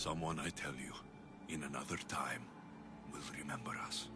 Someone, I tell you, in another time, will remember us.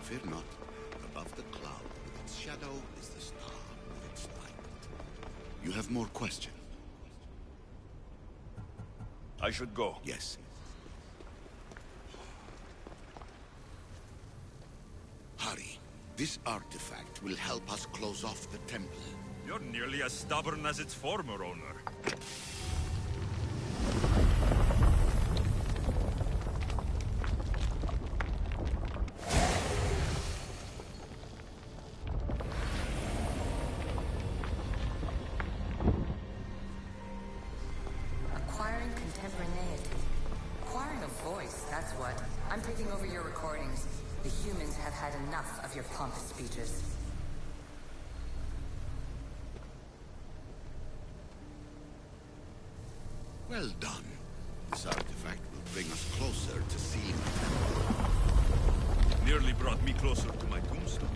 Fear not. Above the cloud, with its shadow, is the star with its light. You have more questions? I should go. Yes. Hurry. This artifact will help us close off the temple. You're nearly as stubborn as its former owner. That's what. I'm taking over your recordings. The humans have had enough of your pompous speeches. Well done. This artifact will bring us closer to seeing It nearly brought me closer to my tombstone.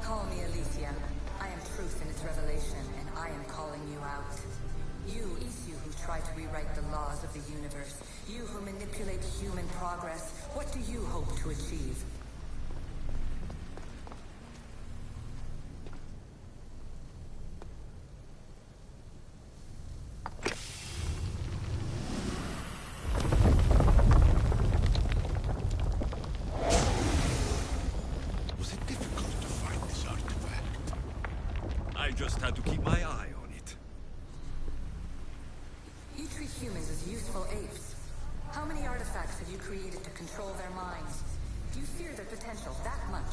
Call me Alicia. I am truth in its revelation, and I am calling you out. You, Isu, who try to rewrite the laws of the universe. You who manipulate human progress. What do you hope to achieve? I just had to keep my eye on it. You treat humans as useful apes. How many artifacts have you created to control their minds? Do you fear their potential that much?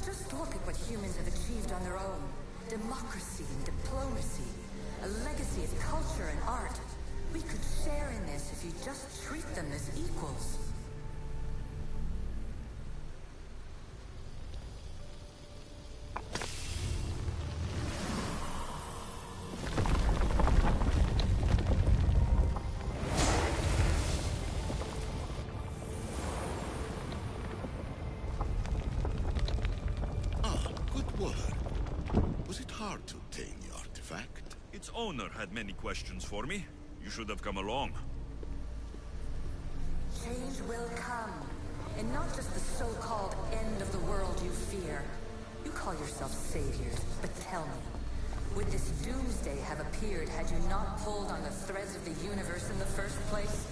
Just look at what humans have achieved on their own. Democracy and diplomacy. A legacy of culture and art. We could share in this if you just treat them as equals. Was it hard to obtain the artifact? Its owner had many questions for me. You should have come along. Change will come. And not just the so-called end of the world you fear. You call yourself saviors, but tell me, would this doomsday have appeared had you not pulled on the threads of the universe in the first place?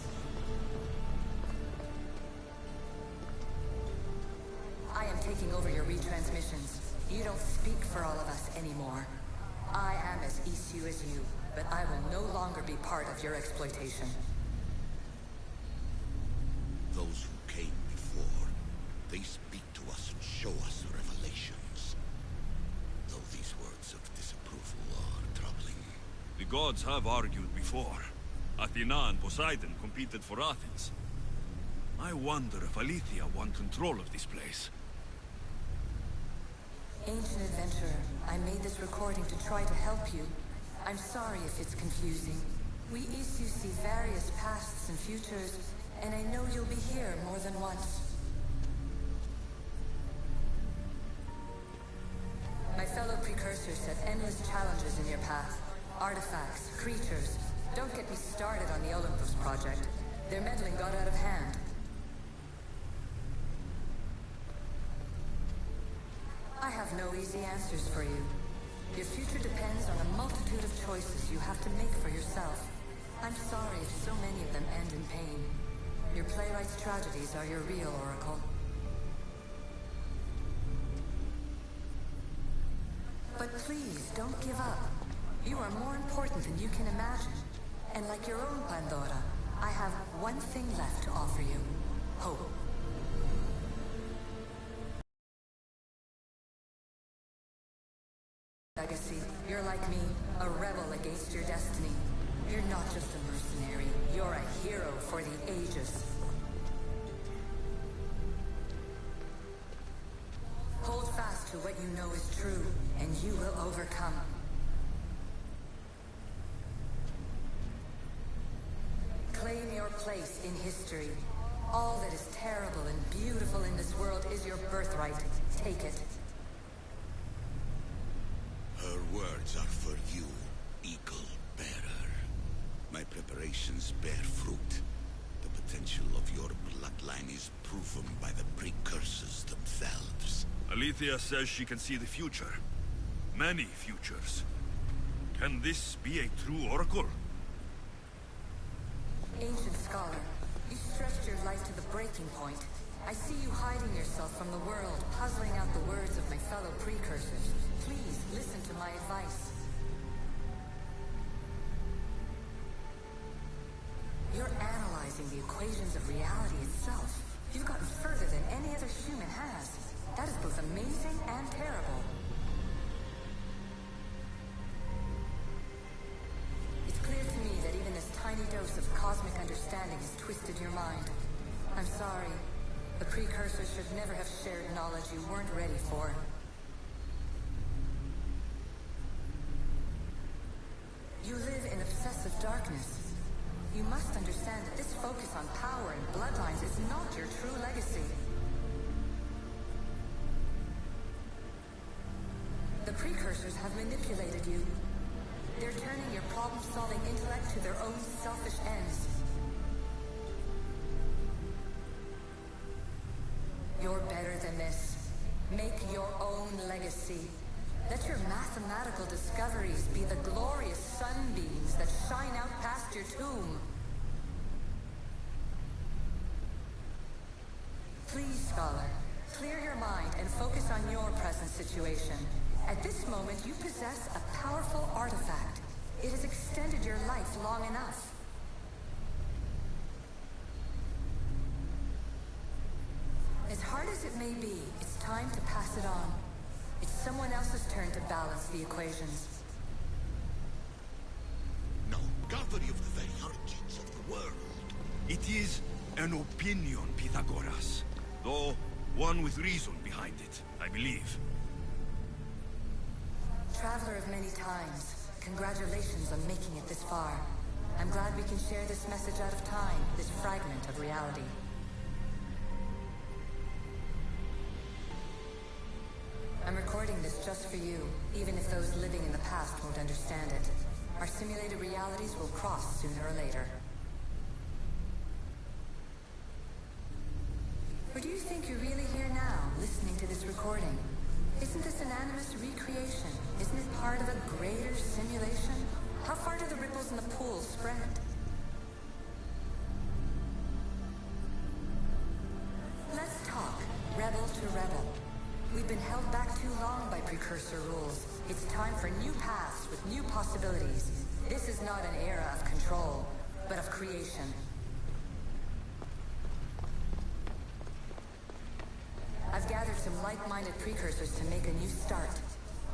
I am taking over your retransmissions. You don't speak for all of us anymore. I am as Isu as you, but I will no longer be part of your exploitation. Those who came before, they speak to us and show us revelations. Though these words of disapproval are troubling. The gods have argued before. Athena and Poseidon competed for Athens. I wonder if Aletheia won control of this place. Ancient adventurer, I made this recording to try to help you. I'm sorry if it's confusing. We Isu see various pasts and futures, and I know you'll be here more than once. My fellow precursors set endless challenges in your path. Artifacts, creatures. Don't get me started on the Olympus project. Their meddling got out of hand. I have no easy answers for you. Your future depends on a multitude of choices you have to make for yourself. I'm sorry if so many of them end in pain. Your playwright's tragedies are your real oracle. But please, don't give up. You are more important than you can imagine. And like your own Pandora, I have one thing left to offer you. Hope. Legacy, you're like me, a rebel against your destiny. You're not just a mercenary, you're a hero for the ages. Hold fast to what you know is true, and you will overcome. Claim your place in history. All that is terrible and beautiful in this world is your birthright. Take it. Her words are for you, Eagle Bearer. My preparations bear fruit. The potential of your bloodline is proven by the precursors themselves. Alethea says she can see the future. Many futures. Can this be a true oracle? Ancient scholar, you stretched your life to the breaking point. I see you hiding yourself from the world, puzzling out the words of my fellow precursors. Please, listen to my advice. You're analyzing the equations of reality itself. You've gotten further than any other human has. That is both amazing and terrible. It's clear to me that even this tiny dose of cosmic understanding has twisted your mind. I'm sorry. The precursors should never have shared knowledge you weren't ready for. You live in obsessive darkness. You must understand that this focus on power and bloodlines is not your true legacy. The precursors have manipulated you. They're turning your problem-solving intellect to their own selfish ends. You're better than this. Make your own legacy. Let your mathematical discoveries be the glorious sunbeams that shine out past your tomb. Please, scholar, clear your mind and focus on your present situation. At this moment, you possess a powerful artifact. It has extended your life long enough. As hard as it may be, it's time to pass it on. It's someone else's turn to balance the equations. No, Governor of the very origins of the world. It is an opinion, Pythagoras. Though one with reason behind it, I believe. Traveler of many times, congratulations on making it this far. I'm glad we can share this message out of time, this fragment of reality. I'm recording this just for you, even if those living in the past won't understand it. Our simulated realities will cross sooner or later. Or do you think you're really here now, listening to this recording? Isn't this an animus recreation? Isn't it part of a greater simulation? How far do the ripples in the pool spread? Let's talk, rebel to rebel. We've been held back too long by precursor rules. It's time for new paths with new possibilities. This is not an era of control, but of creation. I've gathered some like-minded precursors to make a new start.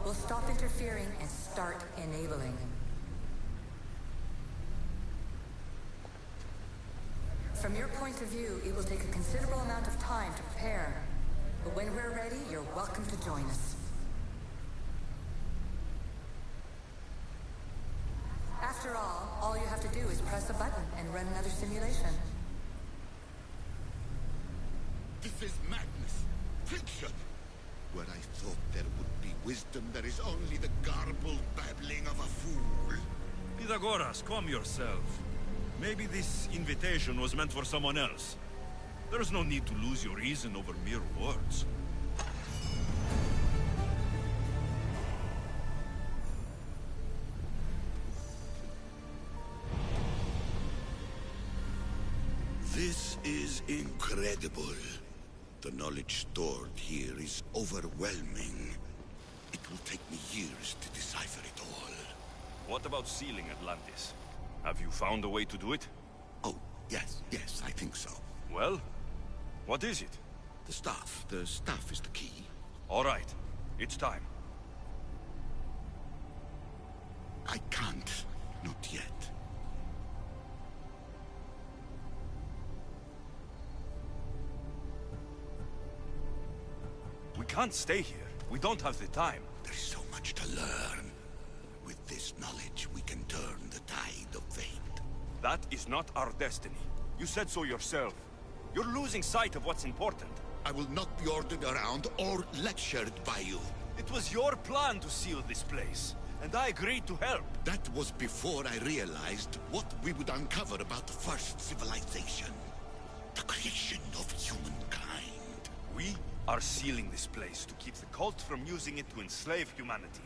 We'll stop interfering and start enabling. From your point of view, it will take a considerable amount of time to prepare. But when we're ready, you're welcome to join us. After all you have to do is press a button and run another simulation. This is madness. Fiction. Where I thought there would be wisdom, there is only the garbled babbling of a fool. Pythagoras, calm yourself. Maybe this invitation was meant for someone else. There's no need to lose your reason over mere words. This is incredible. The knowledge stored here is overwhelming. It will take me years to decipher it all. What about sealing Atlantis? Have you found a way to do it? Oh, yes, I think so. Well, what is it? The staff is the key. All right, it's time. I can't, not yet. We can't stay here. We don't have the time. There's so much to learn. With this knowledge, we can turn the tide of fate. That is not our destiny. You said so yourself. You're losing sight of what's important. I will not be ordered around or lectured by you. It was your plan to seal this place, and I agreed to help. That was before I realized what we would uncover about the first civilization. The creation of humankind. We are sealing this place to keep the cult from using it to enslave humanity.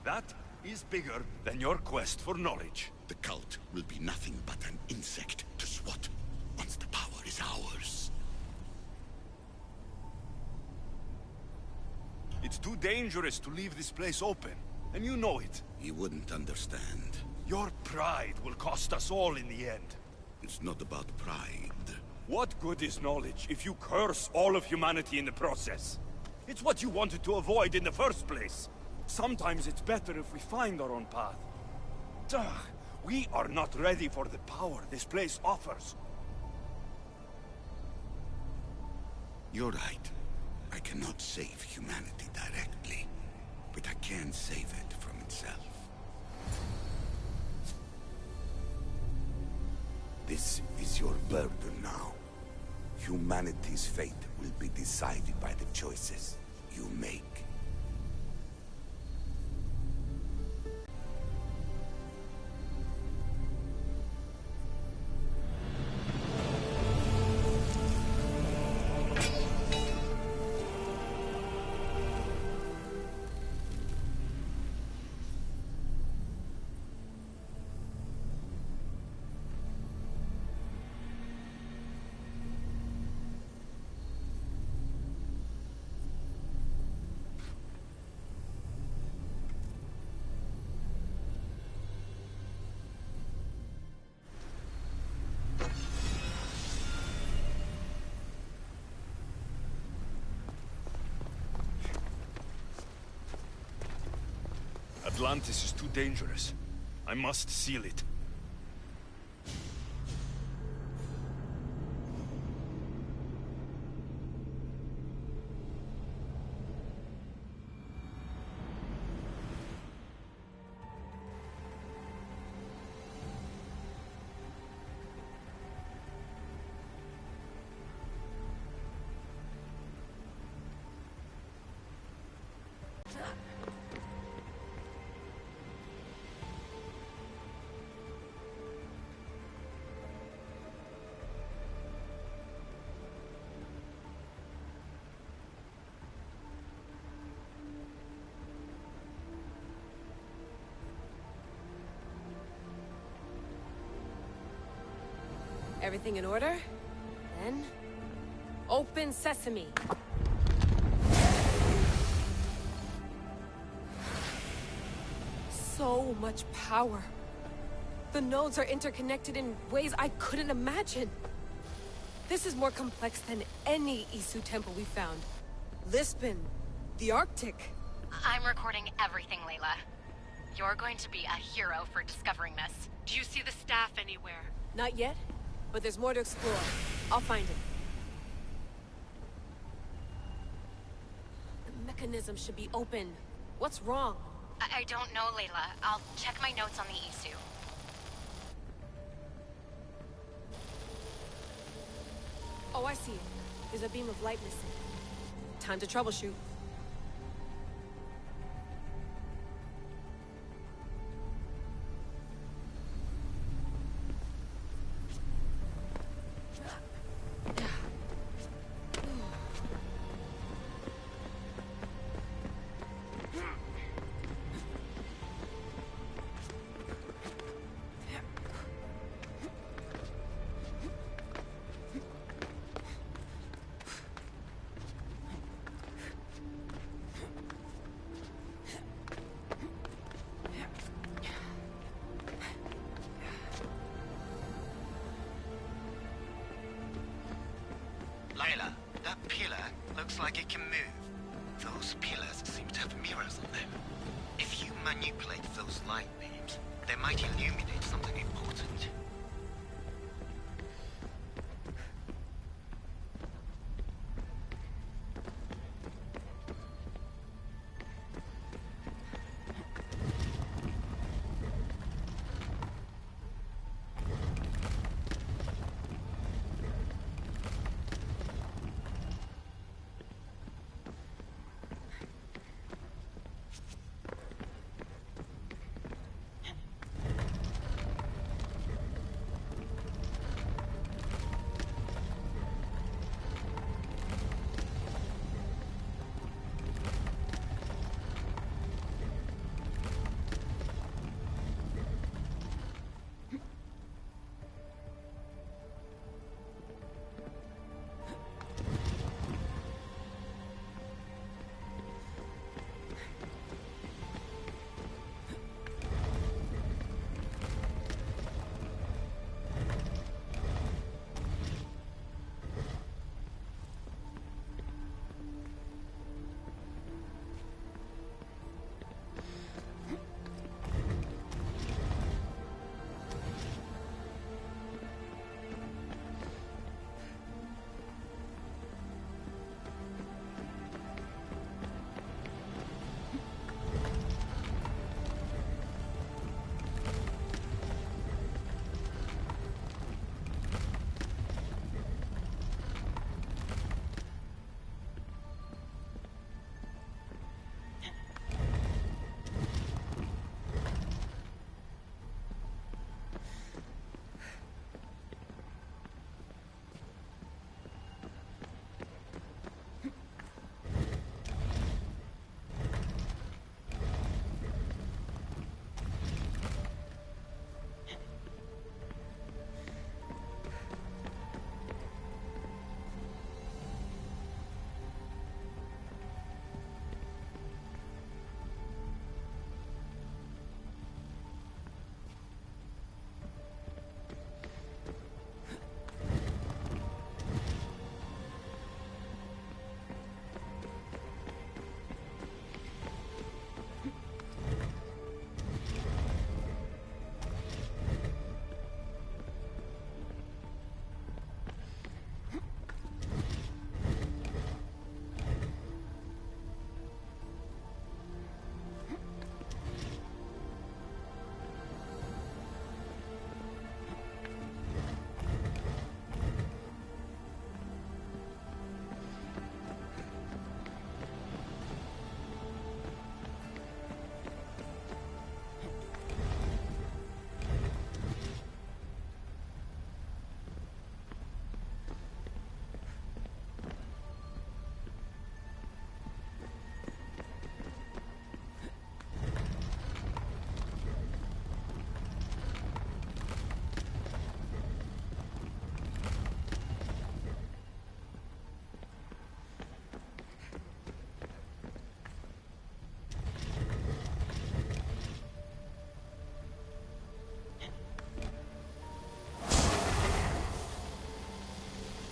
That is bigger than your quest for knowledge. The cult will be nothing but an insect to swat once the power is ours. It's too dangerous to leave this place open, and you know it. You wouldn't understand. Your pride will cost us all in the end. It's not about pride. What good is knowledge if you curse all of humanity in the process? It's what you wanted to avoid in the first place. Sometimes it's better if we find our own path. Ugh, we are not ready for the power this place offers. You're right. I cannot save humanity directly, but I can save it from itself. This is your burden now. Humanity's fate will be decided by the choices you make. Atlantis is too dangerous. I must seal it. Everything in order? Then... open sesame! So much power. The nodes are interconnected in ways I couldn't imagine. This is more complex than any Isu temple we found. Lisbon, the Arctic. I'm recording everything, Layla. You're going to be a hero for discovering this. Do you see the staff anywhere? Not yet, but there's more to explore. I'll find it. The mechanism should be open. What's wrong? I don't know, Layla. I'll check my notes on the Isu. Oh, I see it. There's a beam of light missing. Time to troubleshoot. Layla, that pillar looks like it can move. Those pillars seem to have mirrors on them. If you manipulate those light beams, they might illuminate something important.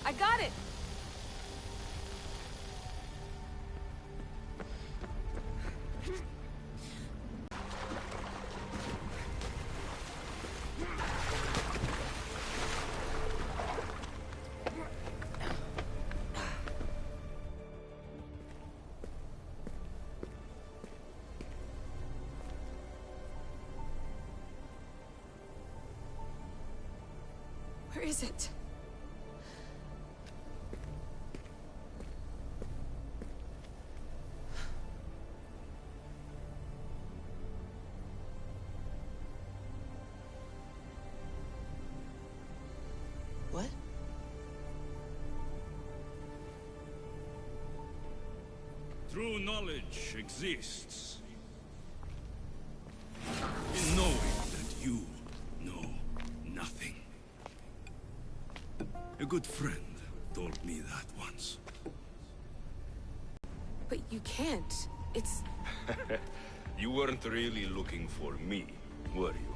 I got it! Where is it? knowledge exists in knowing that you know nothing. A good friend told me that once. But you can't. It's... You weren't really looking for me, were you?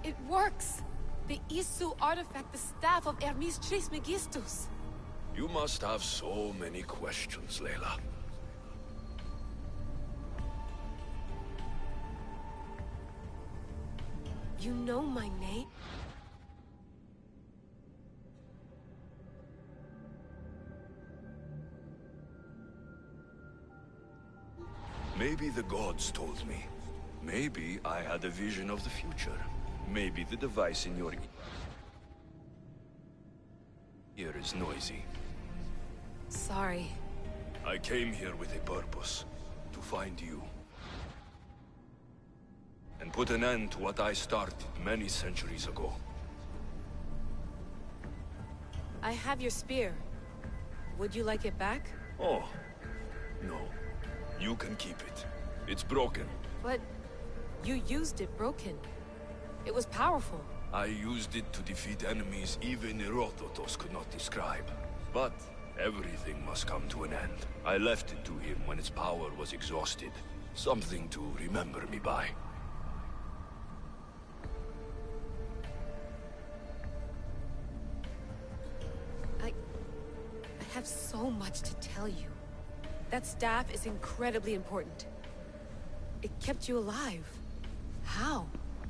it works! The Isu artifact, the staff of Hermes Trismegistus. You must have so many questions, Layla. You know my name? Maybe the gods told me. Maybe I had a vision of the future. Maybe the device in your ear is noisy. Sorry. I came here with a purpose. To find you. And put an end to what I started many centuries ago. I have your spear. Would you like it back? Oh, no. You can keep it. It's broken. But you used it broken. It was powerful. I used it to defeat enemies even Herodotus could not describe. But everything must come to an end. I left it to him when its power was exhausted. Something to remember me by. I have so much to tell you. That staff is incredibly important. It kept you alive. How?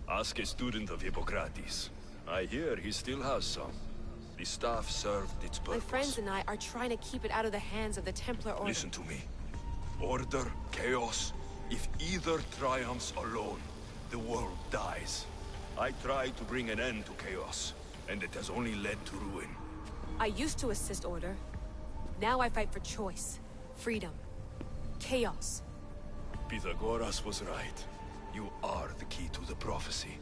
Ask a student of Hippocrates. I hear he still has some. The staff served its purpose. My friends and I are trying to keep it out of the hands of the Templar Order. Listen to me. Order, chaos. If either triumphs alone, the world dies. I tried to bring an end to chaos, and it has only led to ruin. I used to assist Order. Now I fight for choice, freedom, chaos. Pythagoras was right. You are the key to the prophecy.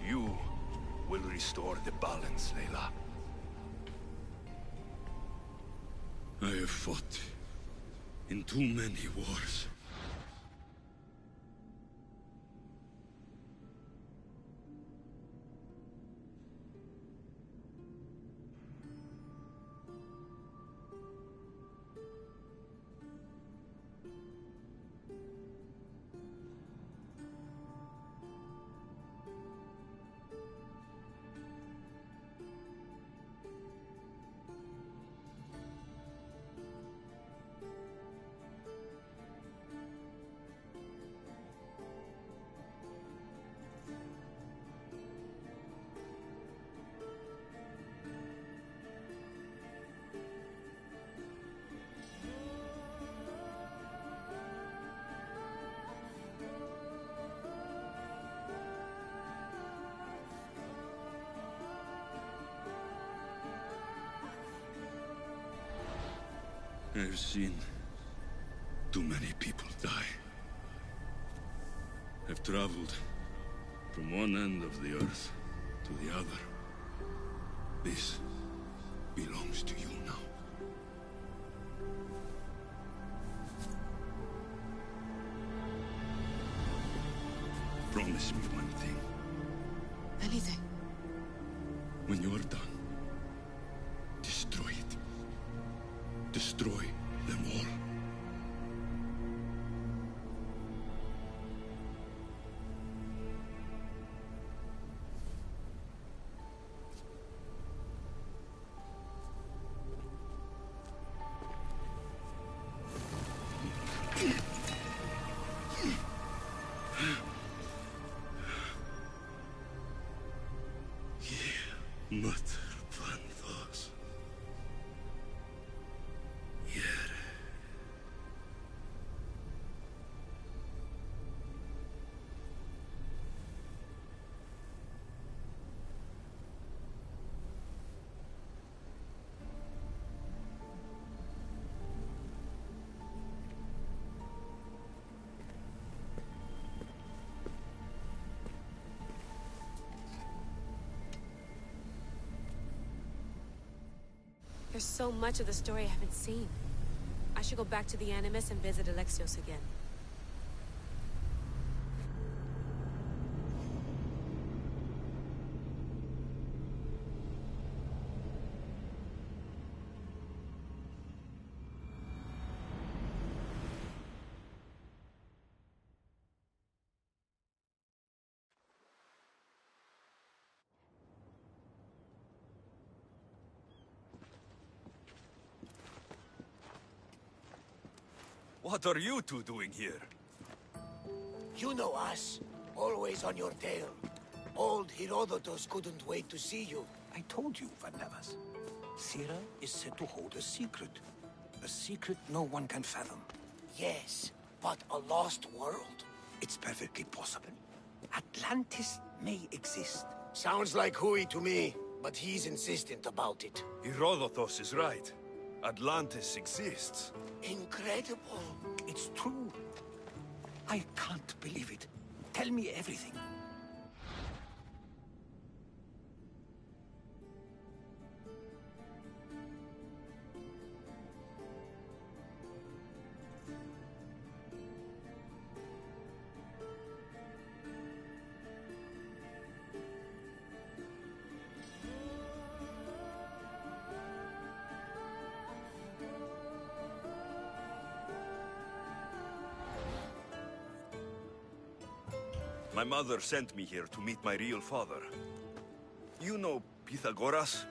You will restore the balance, Layla. I have fought in too many wars. I've seen too many people die. I've traveled from one end of the earth to the other. This belongs to you now. Promise me one thing. Anything. When you are done, destroy it. Destroy them all. There's so much of the story I haven't seen. I should go back to the Animus and visit Alexios again. What are you two doing here? You know us. Always on your tail. Old Herodotus couldn't wait to see you. I told you, Varnavas. Sira is said to hold a secret. A secret no one can fathom. Yes, but a lost world? It's perfectly possible. Atlantis may exist. Sounds like Hui to me, but he's insistent about it. Herodotus is right. Atlantis exists. Incredible. It's true. I can't believe it. Tell me everything. My mother sent me here to meet my real father. You know Pythagoras?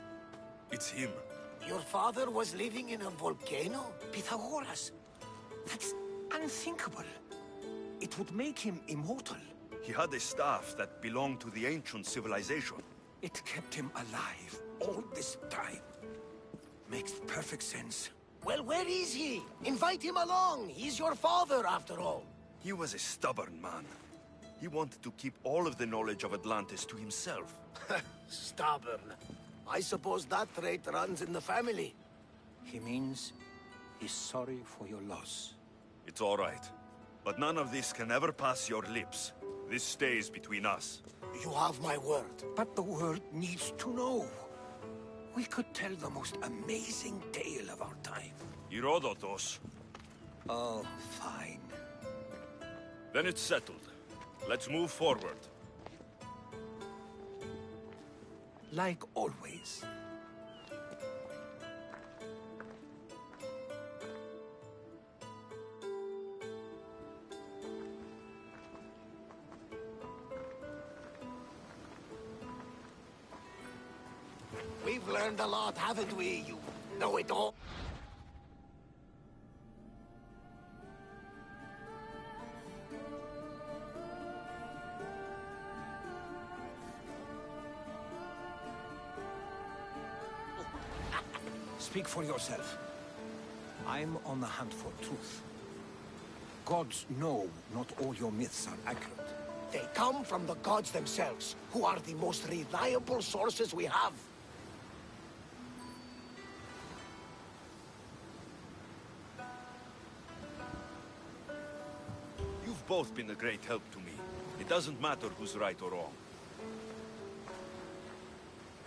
It's him. Your father was living in a volcano? Pythagoras. That's unthinkable. It would make him immortal. He had a staff that belonged to the ancient civilization. It kept him alive all this time. Makes perfect sense. Well, where is he? Invite him along. He's your father, after all. He was a stubborn man. He wanted to keep all of the knowledge of Atlantis to himself. Stubborn. I suppose that trait runs in the family. He means he's sorry for your loss. It's all right. But none of this can ever pass your lips. This stays between us. You have my word. But the world needs to know. We could tell the most amazing tale of our time. Herodotus. Oh, fine. Then it's settled. Let's move forward. Like always. We've learned a lot, haven't we? You know it all. Speak for yourself. I'm on the hunt for truth. Gods know not all your myths are accurate. They come from the gods themselves, who are the most reliable sources we have. You've both been a great help to me. It doesn't matter who's right or wrong.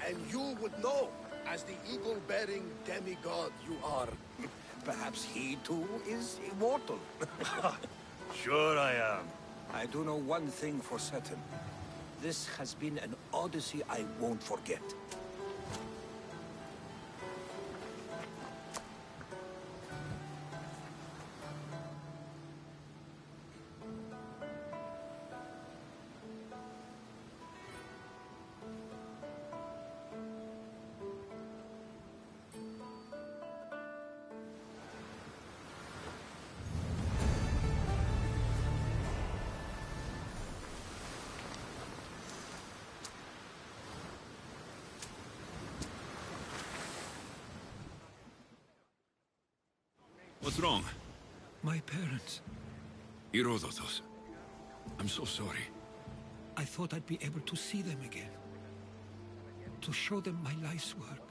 And you would know, as the eagle-bearing demigod you are. Perhaps he too is immortal. Sure I am. I do know one thing for certain. This has been an Odyssey I won't forget. What's wrong? My parents. Herodotus. I'm so sorry. I thought I'd be able to see them again. To show them my life's work.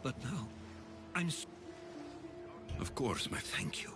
But now, Of course, my Thank you.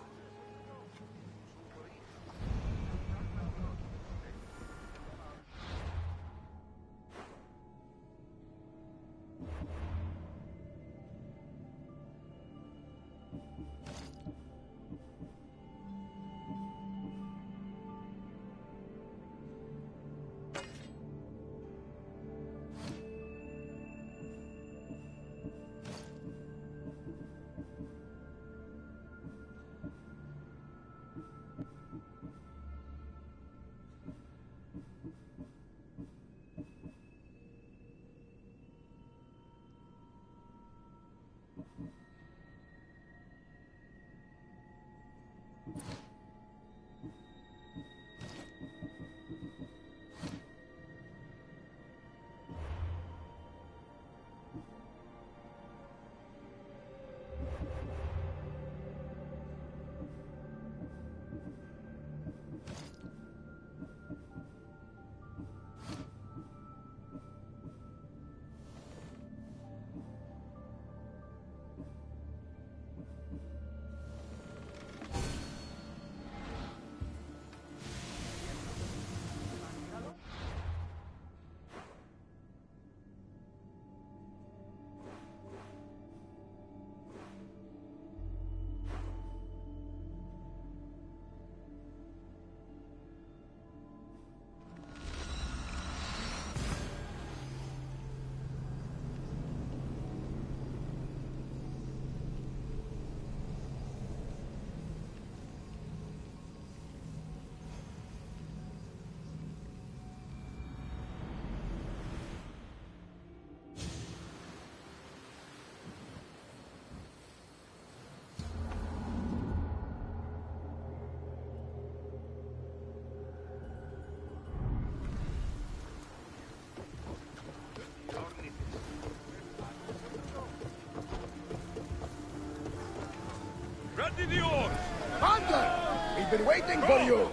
been waiting for you!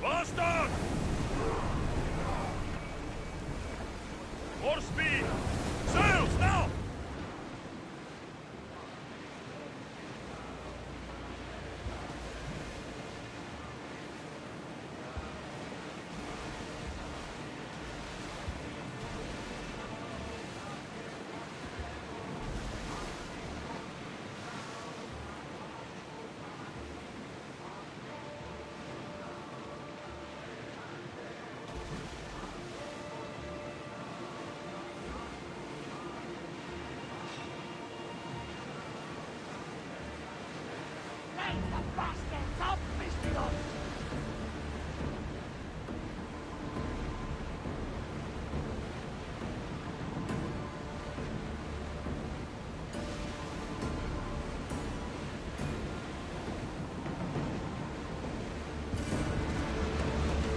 Blast on! More speed! Sails, now!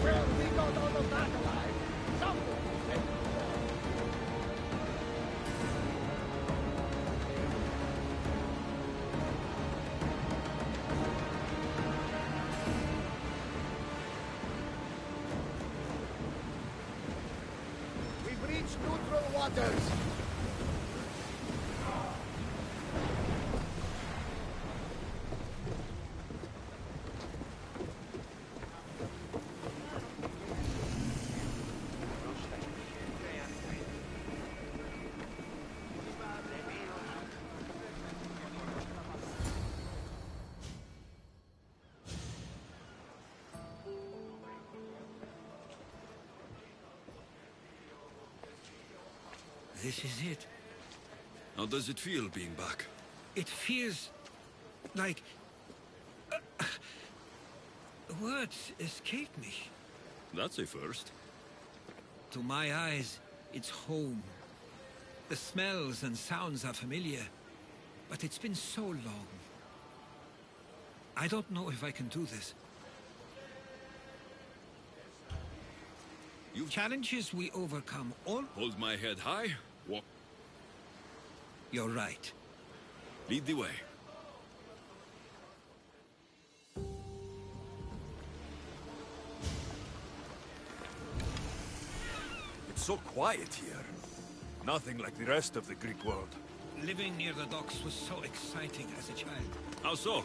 Well, we got all of that alive. Something. We've reached neutral waters. This is it. How does it feel being back? It feels like... words escape me. That's a first. To my eyes, it's home. The smells and sounds are familiar, but it's been so long. I don't know if I can do this. Challenges we overcome all... Hold my head high. Walk. You're right. Lead the way. It's so quiet here. Nothing like the rest of the Greek world. Living near the docks was so exciting as a child. How so?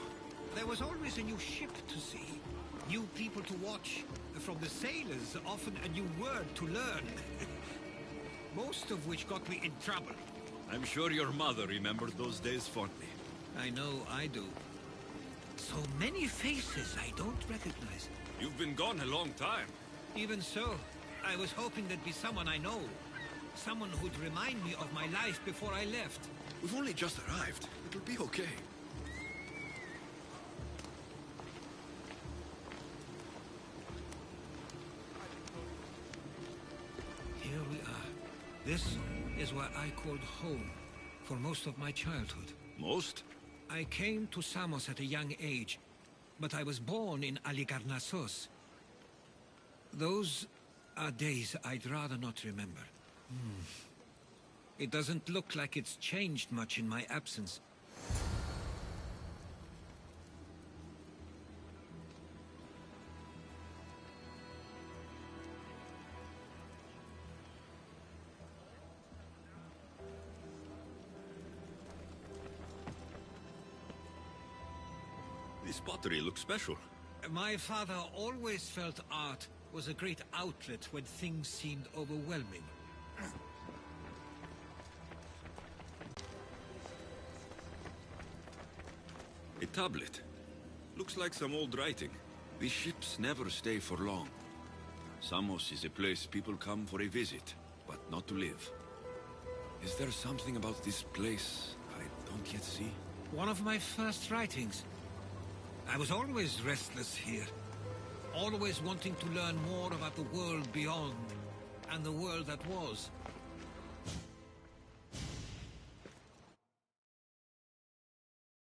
There was always a new ship to see, new people to watch. From the sailors, often a new word to learn. Most of which got me in trouble. I'm sure your mother remembered those days fondly. I know I do. So many faces I don't recognize. You've been gone a long time. Even so, I was hoping there'd be someone I know. Someone who'd remind me of my life before I left. We've only just arrived. It'll be okay. Here we are. This is where I called home for most of my childhood. Most? I came to Samos at a young age, but I was born in Aligarnassos. Those are days I'd rather not remember. It doesn't look like it's changed much in my absence. This pottery looks special. My father always felt art was a great outlet when things seemed overwhelming. A tablet. Looks like some old writing. These ships never stay for long. Samos is a place people come for a visit, but not to live. Is there something about this place I don't yet see? One of my first writings. I was always restless here. Always wanting to learn more about the world beyond, and the world that was.